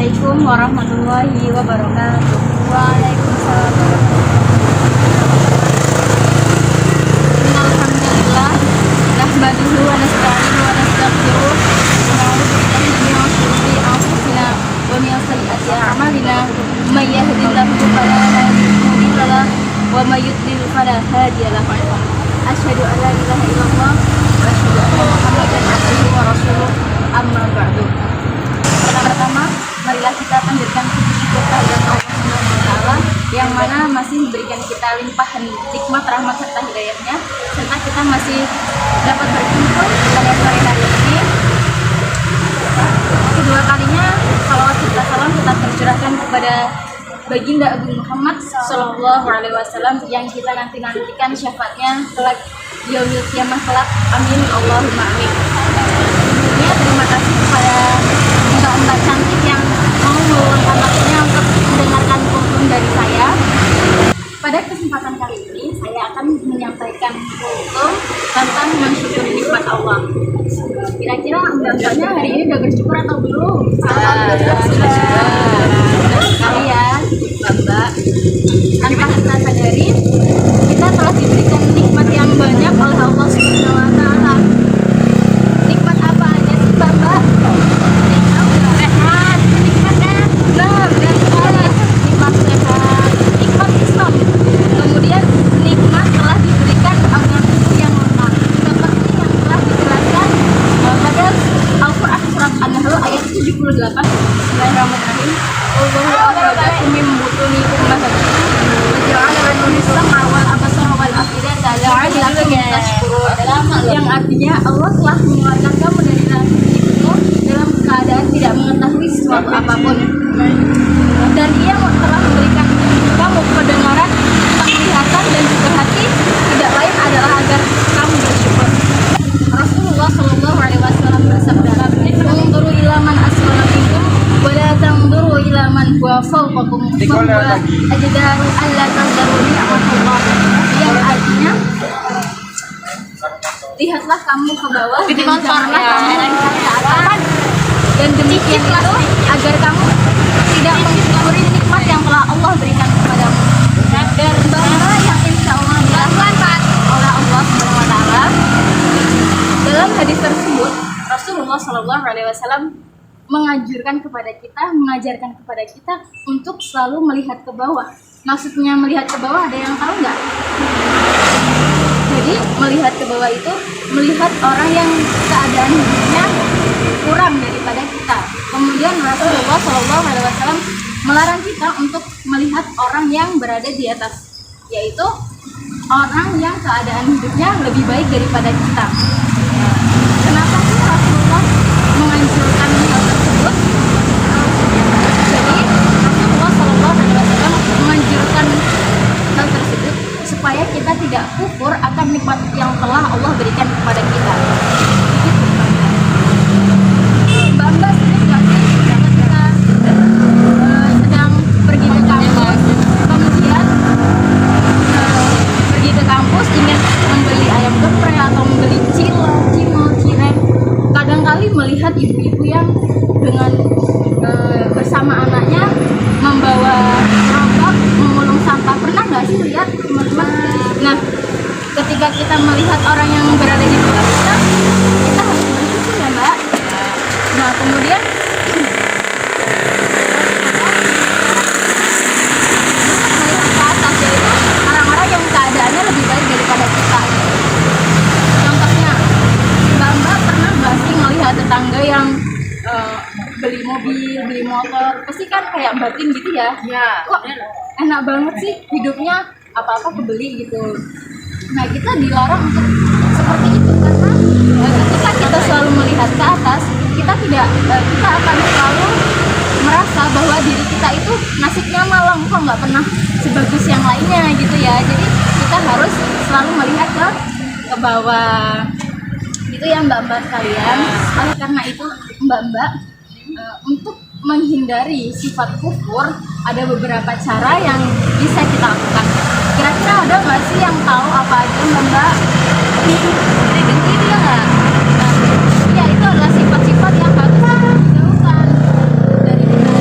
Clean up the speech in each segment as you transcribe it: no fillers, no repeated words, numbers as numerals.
Assalamualaikum warahmatullahi wabarakatuh. Waalaikumsalam warahmatullahi Alhamdulillah, nahmaduhu wa nasta'inuhu wa nastaghfiruh wa na'udzu billahi min shururi anfusina wa min sayyiati a'malina. May yahdihillahu fala mudilla lahu wa may yudlil fala hadiya lahu. Asyhadu an la ilaha illallah wa asyhadu anna Muhammadan abduhu wa rasuluh. Amma ba'du. Pertama, marilah kita panjatkan puji syukur kehadirat Allah Subhanahu wa taala yang mana masih memberikan kita limpahan nikmat, rahmat serta hidayahnya, serta kita masih dapat berkumpul pada sore hari ini. Kedua kalinya salawat serta salam tetap tercurahkan kepada Baginda Agung Muhammad Sallallahu Alaihi Wasallam yang kita nantikan syafaatnya kelak yaumil kiamah kelak. Amin Allahumma amin. Sebelumnya terima kasih kepada mbak-mbak cantik yang mau meluangkan waktunya untuk mendengarkan kultum dari saya. Pada kesempatan kali ini saya akan menyampaikan kultum tentang mensyukuri nikmat Allah. Kira-kira mbak-mbaknya hari ini udah bersyukur atau belum? Alhamdulillah. Sekali ya mbak-mbak. Tanpa kita sadari, kita telah diberikan nikmat yang banyak oleh Allah Subhanahu wa taala. Nikmat apa aja sih mbak-mbak? Sehat, nikmatnya benar dan sekali. Nikmat sehat, nikmat Islam. Kemudian nikmat telah diberikan agar tubuh yang lengkap, seperti yang telah dijelaskan pada Al-Quran surat An-Nahl ayat 78. Bismillahirrahmanirrahim. Allahu akhrajakum min butuni ummahatikum wa ja'ala lakum as-sam'a wal absara wal af'idata la'allakum tashkurun. Yang artinya Allah telah mengeluarkan kamu dari rahim ibumu dalam keadaan tidak mengetahui sesuatu apapun, dan Ia telah memberikan kamu pendengaran, penglihatan dan juga hati, tidak lain adalah agar kamu bersyukur. Rasulullah Shallallahu Alaihi Wasallam bersabda, "Unzuru ila man asfala minkum wa la tanzuru ila man huwa fawqakum fa huwa ajdaru alla tanzuru ni'matallah." Yang artinya, lihatlah kamu ke bawah dan janganlah kamu melihat ke atas, dan demikian itu agar kamu tidak mensyukuri nikmat yang telah Allah berikan kepadamu. Dan bahwa yang insya Allah dilakukan oleh Allah Subhanahu wa taala. Dalam hadis tersebut, Rasulullah Shallallahu Alaihi Wasallam menganjurkan kepada kita, mengajarkan kepada kita untuk selalu melihat ke bawah. Maksudnya melihat ke bawah, ada yang tahu nggak? Jadi melihat ke bawah itu melihat orang yang keadaan hidupnya kurang daripada kita. Kemudian Rasulullah Shallallahu Alaihi Wasallam melarang kita untuk melihat orang yang berada di atas, yaitu orang yang keadaan hidupnya lebih baik daripada kita. Kenapa sih Rasulullah menganjurkan hal tersebut? Jadi Rasulullah Shallallahu Alaihi Wasallam menganjurkan hal tersebut supaya kita tidak kufur akan nikmat yang telah Allah berikan kepada kita. Mbak-mbak sering nggak sih ketika sedang pergi ke kampus, kemudian pergi ke kampus ingin membeli ayam geprek atau membeli cimol, cireng, kadang-kali melihat ibu-ibu yang dengan bersama anaknya membawa gerobak memulung sampah. Pernah nggak sih lihat teman-teman? Nah, ketika kita melihat orang yang berada di bawah kita harus bersyukur ya mbak. Nah, kemudian melihat ke atas, yaitu orang-orang yang keadaannya lebih baik daripada kita. Contohnya, mbak-mbak pernah nggak sih melihat tetangga yang beli mobil, beli motor, pasti kan kayak batin gitu ya? Ya. Kok enak banget sih hidupnya, apa-apa kebeli gitu. Nah, kita dilarang untuk seperti itu karena ketika kita selalu melihat ke atas, kita akan selalu merasa bahwa diri kita itu nasibnya malang, kok nggak pernah sebagus yang lainnya gitu ya. Jadi kita harus selalu melihat ke bawah. Itu ya mbak-mbak sekalian. Oleh karena itu mbak-mbak, untuk menghindari sifat kufur ada beberapa cara yang bisa kita lakukan. Kira-kira ada nggak sih yang tahu apa aja mbak-mbak? Ini dia nggak? Ya, itu adalah sifat-sifat yang harus dijauhkan dari kita.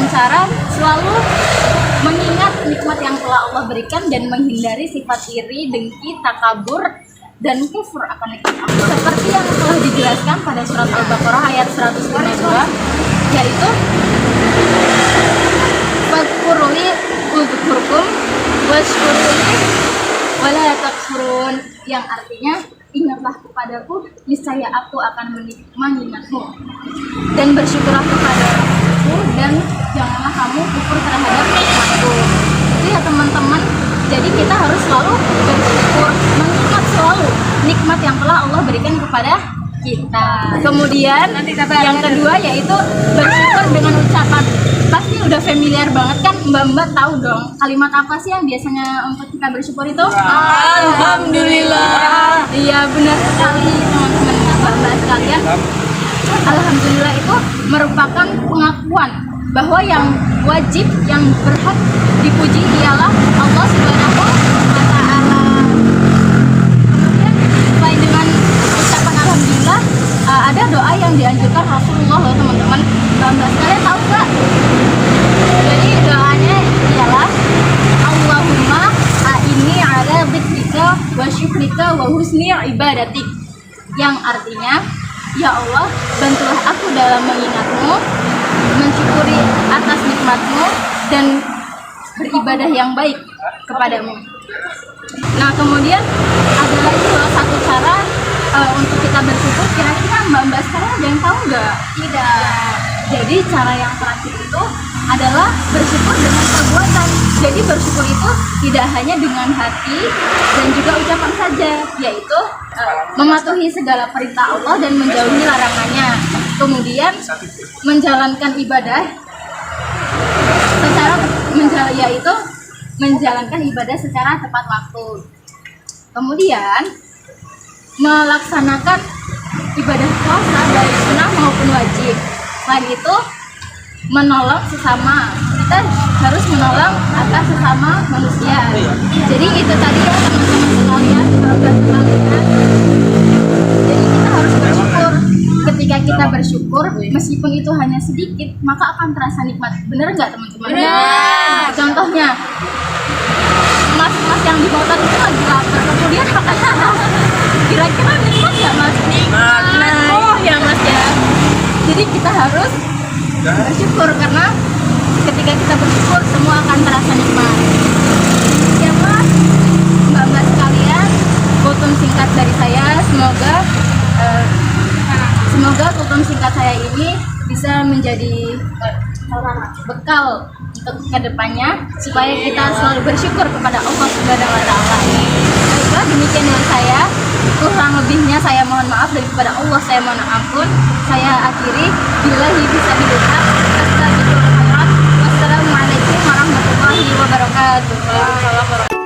cara selalu mengingat nikmat yang telah Allah berikan dan menghindari sifat iri, dengki, takabur, dan kufur akan nikmat Allah. Seperti yang telah dijelaskan pada surat Al-Baqarah ayat 152, yaitu Wadkuruli udhkurkum washkuruli wala takfurun, yang artinya ingatlah kepadaku, niscaya aku akan mengingatmu, dan bersyukurlah kepadaku, dan janganlah kamu kufur terhadap nikmatku. Itu ya teman-teman. Jadi kita harus selalu bersyukur, mengingat selalu nikmat yang telah Allah berikan kepada kita. Kemudian yang kedua yaitu bersyukur dengan ucapan. Pasti udah familiar banget kan, mbak-mbak tahu dong kalimat apa sih yang biasanya untuk kita bersyukur itu? Alhamdulillah. Iya benar sekali teman-teman mbak-mbak sekalian. Alhamdulillah itu merupakan pengakuan bahwa yang wajib, yang berhak dipuji ialah Allah Subhanahu wa Ta'ala. Kemudian selain dengan ucapan alhamdulillah, ada doa yang dianjurkan Rasulullah loh teman-teman. Mbak sekalian tahu nggak? Jadi doanya ialah Allahumma a'inni ala dzikrika wa syukrika wa husni ibadatik, yang artinya, ya Allah, bantulah aku dalam mengingatmu, mensyukuri atas nikmatmu, dan beribadah yang baik kepadamu. Nah kemudian ada lagi loh satu cara untuk kita bersyukur. Kira-kira mbak-mbak sekarang ada yang tahu nggak? Tidak. Jadi cara yang terakhir itu adalah bersyukur dengan perbuatan. Jadi bersyukur itu tidak hanya dengan hati dan juga ucapan saja, yaitu mematuhi segala perintah Allah dan menjauhi larangannya. Kemudian menjalankan ibadah secara yaitu menjalankan ibadah secara tepat waktu. Kemudian melaksanakan ibadah puasa baik sunnah maupun wajib. Selain itu menolong sesama, kita harus menolong atas sesama manusia. Jadi itu tadi ya teman-teman sekalian, sahabat sekalian. Jadi kita harus bersyukur. Ketika kita bersyukur, meskipun itu hanya sedikit, maka akan terasa nikmat. Bener nggak teman-teman? Benar. Contohnya, mas-mas yang di motor itu lagi lapar, kemudian makan nasi. Kira-kira nikmat nggak mas? Nikmat. Oh ya mas ya. Jadi kita harus bersyukur, karena ketika kita bersyukur semua akan terasa nikmat. Ya mas, mbak-mbak sekalian, kultum singkat dari saya, semoga kultum singkat saya ini bisa menjadi bekal untuk kedepannya, supaya kita selalu bersyukur kepada Allah Subhanahu wa Ta'ala. Baiklah, demikian dari saya. Kurang lebihnya saya mohon maaf, dan kepada Allah saya mohon ampun. Saya akhiri, billahi fisabilillah. Wassalamualaikum warahmatullahi wabarakatuh.